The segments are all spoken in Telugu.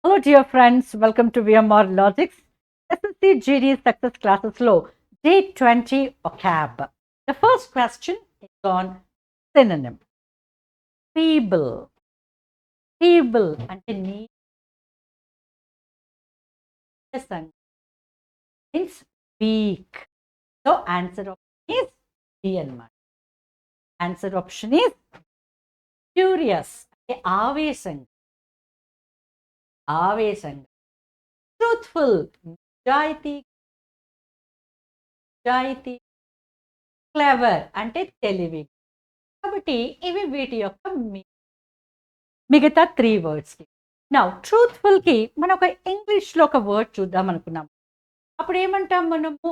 Hello, dear friends. Welcome to VMR Logics. SSC GD Success Classes Low, Day 20 vocab. The first question is on synonym. Feeble. Feeble అంటే నీరసం means weak. So answer option is D అన్నమాట. Answer option is furious అంటే ఆవేశంగా. Truthful నిజాయితీ. క్లెవర్ అంటే తెలివి. కాబట్టి ఇవి వీటి యొక్క మిగతా 3 వర్డ్స్కి. నౌ ట్రూత్ఫుల్కి మనం ఒక ఇంగ్లీష్లో ఒక వర్డ్ చూద్దాం అనుకున్నాం. అప్పుడు ఏమంటాం మనము?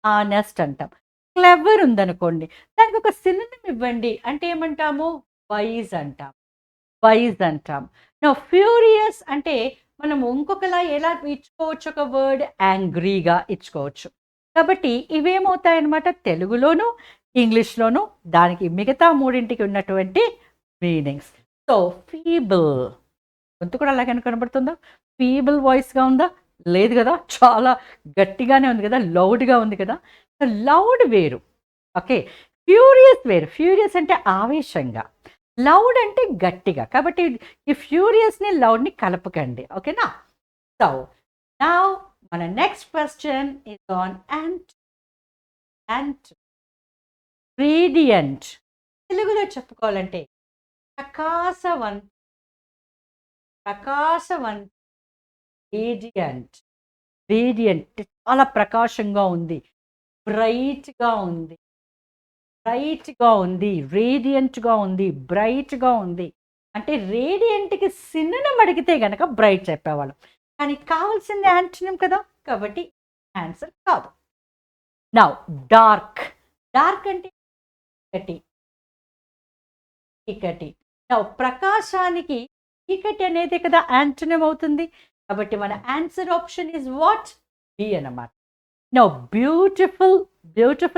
ఆనెస్ట్ అంటాం. క్లెవర్ ఉందనుకోండి, దానికి ఒక సినోనిమ్ ఇవ్వండి అంటే ఏమంటాము? వైజ్ అంటాం. నౌ ఫ్యూరియస్ అంటే మనం ఇంకొకలా ఎలా ఇచ్చుకోవచ్చు? ఒక వర్డ్ యాంగ్రీగా ఇచ్చుకోవచ్చు. కాబట్టి ఇవేమవుతాయన్నమాట, తెలుగులోను ఇంగ్లీష్లోను దానికి మిగతా మూడింటికి ఉన్నటువంటి మీనింగ్స్. సో ఫీబుల్, గొంతు కూడా అలాగే కనబడుతుందా? ఫీబుల్ వాయిస్గా ఉందా? లేదు కదా, చాలా గట్టిగానే ఉంది కదా, లౌడ్గా ఉంది కదా. సో లౌడ్ వేరు, ఓకే. ఫ్యూరియస్ వేరు. ఫ్యూరియస్ అంటే ఆవేశంగా, లౌడ్ అంటే గట్టిగా. కాబట్టి ఈ ఫ్యూరియస్ని లౌడ్ని కలపకండి, ఓకేనా? సో నౌ మన next question is on ant. Radiant తెలుగులో చెప్పుకోవాలంటే ప్రకాశవంత. రేడియంట్ చాలా ప్రకాశంగా ఉంది, బ్రైట్గా ఉంది, రేడియంట్గా ఉంది, బ్రైట్గా ఉంది. అంటే రేడియంట్కి సినోనిమ్ అడిగితే గనక బ్రైట్ చెప్పేవాళ్ళం, కానీ కావాల్సింది యాంటోనిమ్ కదా, కాబట్టి ఆన్సర్ కాదు. నౌ డార్క్ అంటే చీకటి. నౌ ప్రకాశానికి చీకటి అనేది కదా యాంటోనిమ్ అవుతుంది. కాబట్టి మన answer option is what? B అన్నమాట. నౌ బ్యూటిఫుల్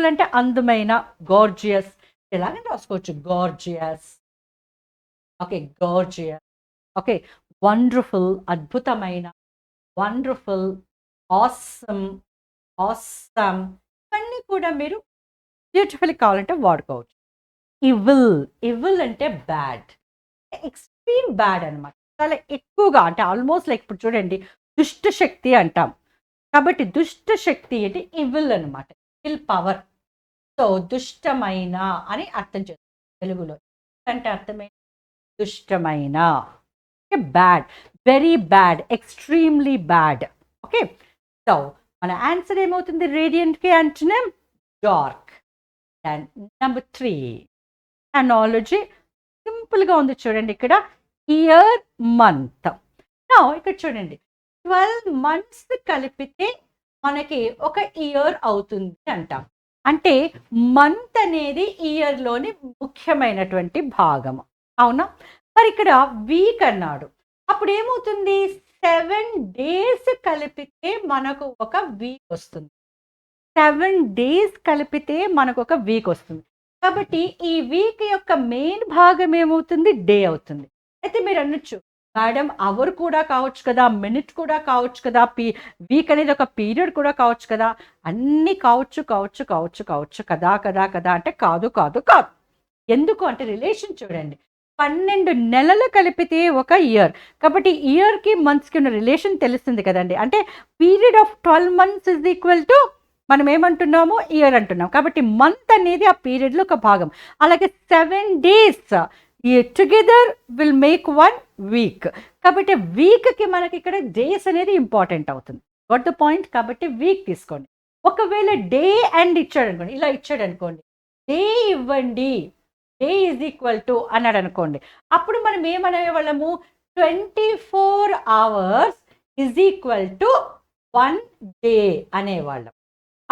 అంటే అందమైన, గార్జియస్ ఎలాగని రాసుకోవచ్చు, గార్జియస్. ఓకే. వండర్ఫుల్ అద్భుతమైన, వండర్ఫుల్, ఆసమ్ ఇవన్నీ కూడా మీరు బ్యూటిఫుల్ కావాలంటే వాడుకోవచ్చు. ఇవిల్ అంటే బ్యాడ్, ఎక్స్ట్రీమ్ బ్యాడ్ అనమాట. చాలా ఎక్కువగా, అంటే ఆల్మోస్ట్ లైక్ ఇప్పుడు చూడండి దుష్ట శక్తి అంటాం. కాబట్టి దుష్ట శక్తి అంటే ఇవిల్ అనమాట, ఇల్ పవర్. సో దుష్టమైన అని అర్థం చేస్తాం తెలుగులో. అంటే అర్థమైన దుష్టమైన, bad, very bad, extremely bad. Okay. So మన ఆన్సర్ ఏమవుతుంది? రేడియంట్కి antonym dark. And number 3 analogy. సింపుల్గా ఉంది చూడండి, ఇక్కడ ఇయర్, మంత్. నా ఇక్కడ చూడండి 12 months కలిపితే మనకి ఒక ఇయర్ అవుతుంది అంటాం. అంటే మంత్ అనేది ఇయర్లోని ముఖ్యమైనటువంటి భాగం, అవునా? మరి ఇక్కడ వీక్ అన్నాడు, అప్పుడు ఏమవుతుంది? 7 days కలిపితే మనకు ఒక వీక్ వస్తుంది. 7 days కలిపితే మనకు ఒక వీక్ వస్తుంది. కాబట్టి ఈ వీక్ యొక్క మెయిన్ భాగం ఏమవుతుంది? డే అవుతుంది. అయితే మీరు అనొచ్చు, మేడం అవర్ కూడా కావచ్చు కదా, మినిట్ కూడా కావచ్చు కదా, వీక్ అనేది ఒక పీరియడ్ కూడా కావచ్చు కదా. అన్నీ కావచ్చు కదా అంటే కాదు. ఎందుకు అంటే రిలేషన్ చూడండి, 12 నెలలు కలిపితే ఒక ఇయర్. కాబట్టి ఇయర్కి మంత్స్కి ఉన్న రిలేషన్ తెలుస్తుంది కదండి. అంటే period of 12 months is equal to మనం ఏమంటున్నాము? ఇయర్ అంటున్నాం. కాబట్టి మంత్ అనేది ఆ పీరియడ్లో ఒక భాగం. అలాగే 7 days together will make 1 week. కాబట్టి వీక్కి మనకి ఇక్కడ డేస్ అనేది ఇంపార్టెంట్ అవుతుంది. What the point? కాబట్టి వీక్ తీసుకోండి. ఒకవేళ డే అండ్ ఇచ్చాడు అనుకోండి, ఇలా ఇచ్చాడు అనుకోండి, డే ఇవ్వండి, డే ఈజ్ ఈక్వల్ టు అన్నాడు అనుకోండి, అప్పుడు మనం ఏమనేవాళ్ళము? 24 hours is equal to 1 day అనేవాళ్ళం.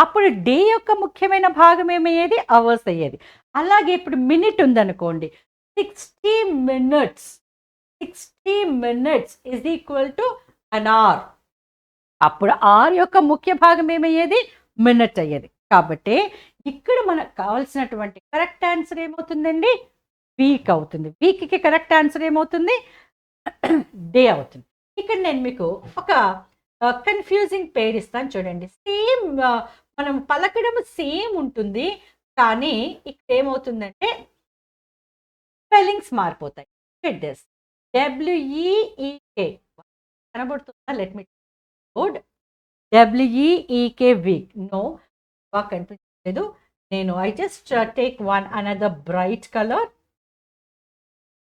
అప్పుడు డే యొక్క ముఖ్యమైన భాగం ఏమయ్యేది? అవర్స్ అయ్యేది. అలాగే ఇప్పుడు మినిట్ ఉందనుకోండి, 60 minutes is equal to an hour. అప్పుడు ఆర్ యొక్క ముఖ్య భాగం ఏమయ్యేది? మినిట్ అయ్యేది. కాబట్టి ఇక్కడ మనకు కావాల్సినటువంటి కరెక్ట్ ఆన్సర్ ఏమవుతుందండి? వీక్ అవుతుంది. వీక్కి కరెక్ట్ ఆన్సర్ ఏమవుతుంది? డే అవుతుంది. ఇక్కడ నేను మీకు ఒక కన్‌ఫ్యూజింగ్ పేర్ ఇస్తాను చూడండి. సేమ్ మనం పలకడం సేమ్ ఉంటుంది. కానీ ఇక్కడేమవుతుందంటే స్పెల్లింగ్స్ మారిపోతాయి. Get this. డబ్ల్యూఈఈకే కనబడుతుందా? Let me good. W E E K week. No, బాగా కనిపించలేదు. నేను I just take one another bright colour.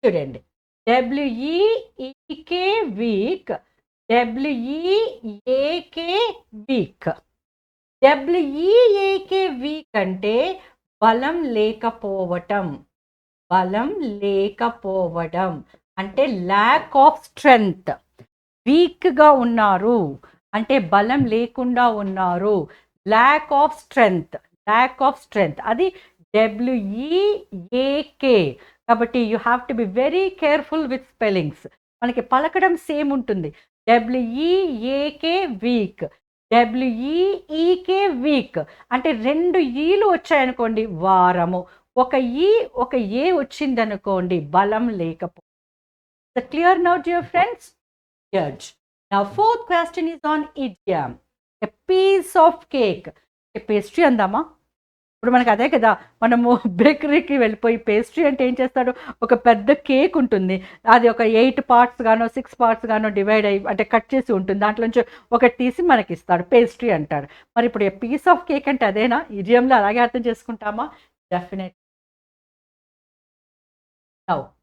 చూడండి. W E E K week. W E A K weak. W E A K weak అంటే బలం లేకపోవటం. బలం లేకపోవడం అంటే ల్యాక్ ఆఫ్ స్ట్రెంగ్త్. వీక్‌గా ఉన్నారు అంటే బలం లేకుండా ఉన్నారు. Lack of strength. Lack of strength అది డబ్ల్యూఈఏకే. కాబట్టి you have to be very careful with spellings. మనకి పలకడం సేమ్ ఉంటుంది. WEAK week. డబ్ల్యూఈఈకే వీక్ అంటే 2 ఈలు వచ్చాయనుకోండి వారము. ఒక ఈ ఒక ఏ వచ్చిందనుకోండి బలం లేకపో. Clear now dear friends? Judge. Now fourth question is on idiom. A piece of cake. Pastry అందామా? ఇప్పుడు మనకు అదే కదా, మనము బేకరీకి వెళ్ళిపోయి పేస్ట్రీ అంటే ఏం చేస్తాడు, ఒక పెద్ద కేక్ ఉంటుంది. అది ఒక 8 పార్ట్స్ గానో 6 పార్ట్స్ గానో డివైడ్ అయ్యి అంటే కట్ చేసి ఉంటుంది. దాంట్లో నుంచి ఒకటి తీసి మనకి ఇస్తాడు, పేస్ట్రీ అంటాడు. మరి ఇప్పుడు ఏ పీస్ ఆఫ్ కేక్ అంటే అదేనా? ఇడియంలో అలాగే అర్థం చేసుకుంటామా? డెఫినెట్.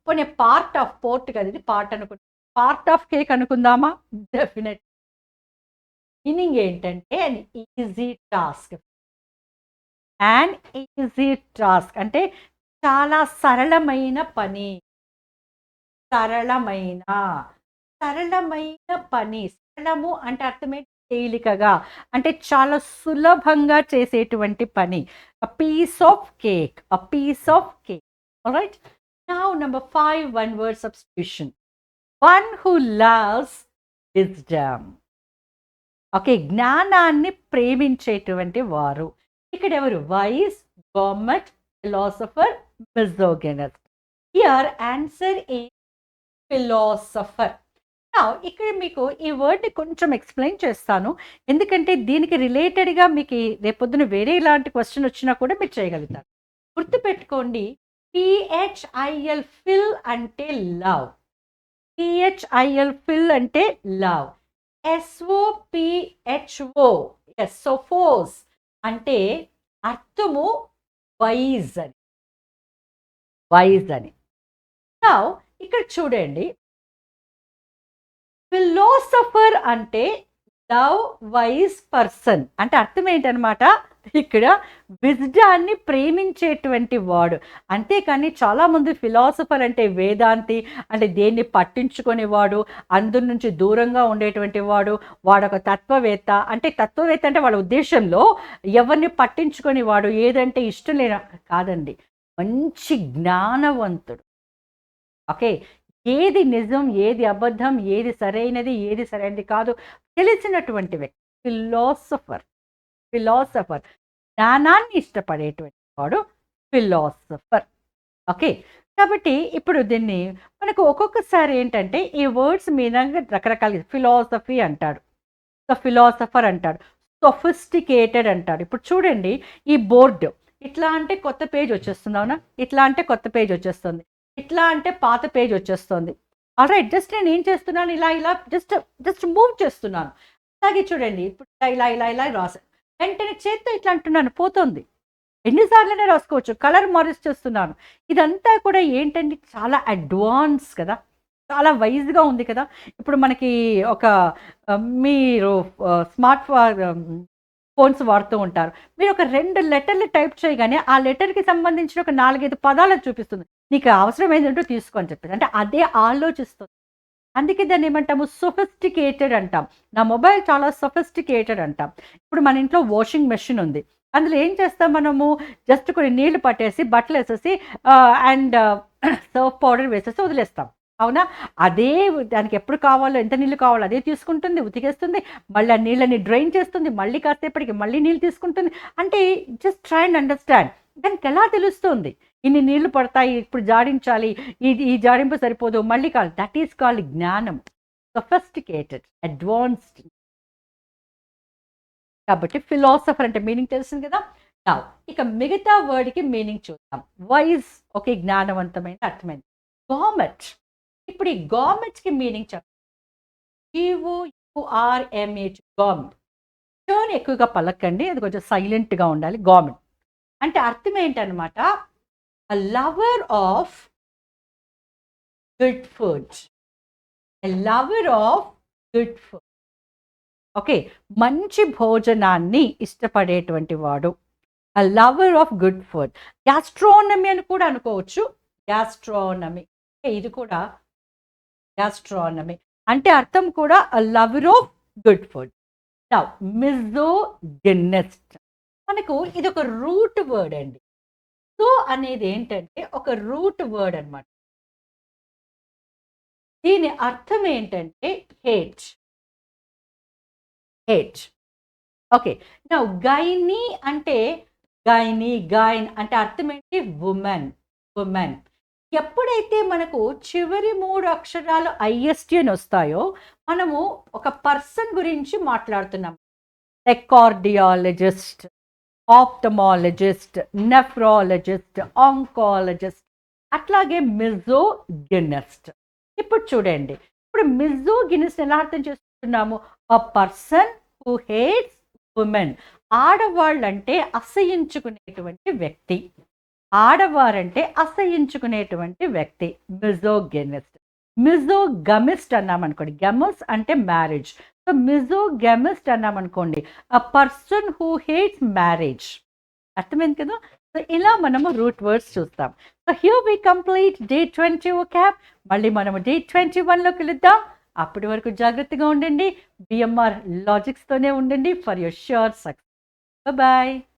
పోనీ పార్ట్ ఆఫ్ పోర్ట్ కదా, ఇది పార్ట్ అనుకుంటా, పార్ట్ ఆఫ్ కేక్ అనుకుందామా? డెఫినెట్. మీనింగ్ ఏంటంటే an easy task. And easy task అంటే చాలా సరళమైన పని. సరళమైన సరళమైన పని. సరళము అంటే అర్థమేంటి? తేలికగా అంటే చాలా సులభంగా చేసేటువంటి పని. A piece of cake. A piece of cake. Alright. Now number 5, one word substitution. One who loves wisdom. Okay, జ్ఞానాన్ని ప్రేమించేటువంటి వారు. ఇక్కడ ఎవరు? Wise, government, philosopher, misogynist. Here answer is philosopher. ఇక్కడ మీకు ఈ వర్డ్ని కొంచెం ఎక్స్ప్లెయిన్ చేస్తాను, ఎందుకంటే దీనికి రిలేటెడ్గా మీకు రేపొద్దున వేరే ఇలాంటి క్వశ్చన్ వచ్చినా కూడా మీరు చేయగలుగుతారు. గుర్తుపెట్టుకోండి, పిహెచ్ఐఎల్ ఫిల్ అంటే లవ్. పిహెచ్ఐఎల్ ఫిల్ అంటే లవ్. ఎస్ఓపిహెచ్ఓ ఎస్ఓఫోస్ అంటే అర్థము వైజ్ అని. వైజ్ అని. నౌ ఇక్కడ చూడండి, ఫిలాసఫర్ అంటే లవ్ వైజ్ పర్సన్ అంటే అర్థం ఏంటనమాట, ఇక్కడ విజ్డాన్ని ప్రేమించేటువంటి వాడు. అంతేకాని చాలామంది ఫిలాసఫర్ అంటే వేదాంతి అంటే దేన్ని పట్టించుకునేవాడు, అందరి నుంచి దూరంగా ఉండేటువంటి వాడు, వాడొక తత్వవేత్త. అంటే తత్వవేత్త అంటే వాళ్ళ ఉద్దేశంలో ఎవరిని పట్టించుకునేవాడు, ఏదంటే ఇష్టం లేని కాదండి, మంచి జ్ఞానవంతుడు. ఓకే, ఏది నిజం, ఏది అబద్ధం, ఏది సరైనది, ఏది సరైనది కాదు తెలిసినటువంటి వ్యక్తి ఫిలాసఫర్. ఫిలాసఫర్ జ్ఞానాన్ని ఇష్టపడేటువంటి వాడు ఫిలాసఫర్. ఓకే, కాబట్టి ఇప్పుడు దీన్ని మనకు ఒక్కొక్కసారి ఏంటంటే ఈ వర్డ్స్ మీద రకరకాల ఫిలాసఫీ అంటాడు, ఫిలాసఫర్ అంటాడు, సొఫిస్టికేటెడ్ అంటాడు. ఇప్పుడు చూడండి, ఈ బోర్డు ఇట్లా అంటే కొత్త పేజ్ వచ్చేస్తుంది, అవునా? ఇట్లా అంటే కొత్త పేజ్ వచ్చేస్తుంది, ఇట్లా అంటే పాత పేజ్ వచ్చేస్తుంది. ఆల్రైట్, జస్ట్ నేను ఏం చేస్తున్నాను, ఇలా ఇలా జస్ట్ మూవ్ చేస్తున్నాను. అలాగే చూడండి, ఇప్పుడు ఇలా ఇలా ఇలా రాసాను, వెంటనే చేత్తో ఇట్లా అంటున్నాను, పోతుంది. ఎన్నిసార్లనే రాసుకోవచ్చు, కలర్ మారిస్ చేస్తున్నాను. ఇదంతా కూడా ఏంటంటే చాలా అడ్వాన్స్ కదా, చాలా వైజ్గా ఉంది కదా. ఇప్పుడు మనకి ఒక మీరు స్మార్ట్ ఫోన్స్ వాడుతూ ఉంటారు, మీరు ఒక 2 లెటర్లు టైప్ చేయగానే ఆ లెటర్కి సంబంధించిన ఒక 4-5 పదాలను చూపిస్తుంది, నీకు అవసరం ఏంటంటూ తీసుకొని చెప్పేసి. అంటే అదే ఆలోచిస్తుంది. అందుకే దాన్ని ఏమంటాము, సొఫిస్టికేటెడ్ అంటాం. నా మొబైల్ చాలా సొఫిస్టికేటెడ్ అంటాం. ఇప్పుడు మన ఇంట్లో వాషింగ్ మెషిన్ ఉంది, అందులో ఏం చేస్తాం మనము, జస్ట్ కొన్ని నీళ్లు పట్టేసి బట్టలు వేసేసి అండ్ సర్ఫ్ పౌడర్ వేసేసి వదిలేస్తాం, అవునా? అదే దానికి ఎప్పుడు కావాలో, ఎంత నీళ్ళు కావాలో అదే తీసుకుంటుంది, ఉతికేస్తుంది, మళ్ళీ ఆ నీళ్ళని డ్రైన్ చేస్తుంది, మళ్ళీ కాసేపటికి మళ్ళీ నీళ్ళు తీసుకుంటుంది. అంటే జస్ట్ ట్రై అండ్ అండర్స్టాండ్. దానికి ఎలా తెలుస్తుంది, ఇన్ని నీళ్లు పడతాయి, ఇప్పుడు జాడించాలి, ఈ జాడింపు సరిపోదు, మళ్ళీ కాదు. దట్ ఈస్ కాల్డ్ జ్ఞానం, సొఫిస్టికేటెడ్, అడ్వాన్స్డ్. కాబట్టి ఫిలాసఫర్ అంటే మీనింగ్ తెలిసింది కదా. నా ఇక మిగతా వర్డ్కి మీనింగ్ చూద్దాం. వైజ్, ఓకే, జ్ఞానవంతమైన, అర్థమైంది. గవర్నమెంట్, ఇప్పుడు ఈ గవర్నమెంట్కి మీనింగ్ చెప్పండి. GOURMENT, government. టర్న్ ఎక్కువగా పలకండి, అది కొంచెం సైలెంట్గా ఉండాలి. గవర్నమెంట్ అంటే అర్థం ఏంటనమాట, a lover of good food, a lover of good food. Okay, మంచి భోజనాన్ని ఇష్టపడేటువంటి వాడు, a lover of good food. Gastronomy అని కూడా అనుకోవచ్చు. గ్యాస్ట్రోనమీ, ఇది కూడా గ్యాస్ట్రోనమీ అంటే అర్థం కూడా a lover of good food. Now misogynist, మనకు ఇది ఒక రూట్ వర్డ్ అండి. సో అనేది ఏంటంటే ఒక రూట్ వర్డ్ అనమాట. దీని అర్థం ఏంటంటే హేట్, హేట్. ఓకే, నా గైనీ అంటే గైన్ అంటే అర్థం ఏంటి, ఉమెన్, ఉమెన్. ఎప్పుడైతే మనకు చివరి 3 అక్షరాలు IST అని వస్తాయో మనము ఒక పర్సన్ గురించి మాట్లాడుతున్నాం. Like cardiologist, ophthalmologist, nephrologist, oncologist, అట్లాగే మిజోగినిస్ట్. ఇప్పుడు చూడండి, ఇప్పుడు మిజోగినిస్ట్ ఎలా అర్థం చేసుకుంటున్నాము, a person who hates women. ఆడవాళ్ళంటే అసహించుకునేటువంటి వ్యక్తి, ఆడవారంటే అసహించుకునేటువంటి వ్యక్తి, మిజోగినిస్ట్. మిజోగమిస్ట్ అన్నామనుకోండి, గెమస్ అంటే మ్యారేజ్, సో మిజోగమిస్ట్ అన్నామనుకోండి, a person who hates marriage. అర్థమైంది కదా. సో ఇలా మనము రూట్ వర్డ్స్ చూస్తాం. So here we complete day 20 vocab. మళ్ళీ మనము డే 21లోకి వెళుద్దాం. అప్పటి వరకు జాగ్రత్తగా ఉండండి, BMR లాజిక్స్తోనే ఉండండి for your sure success. Bye.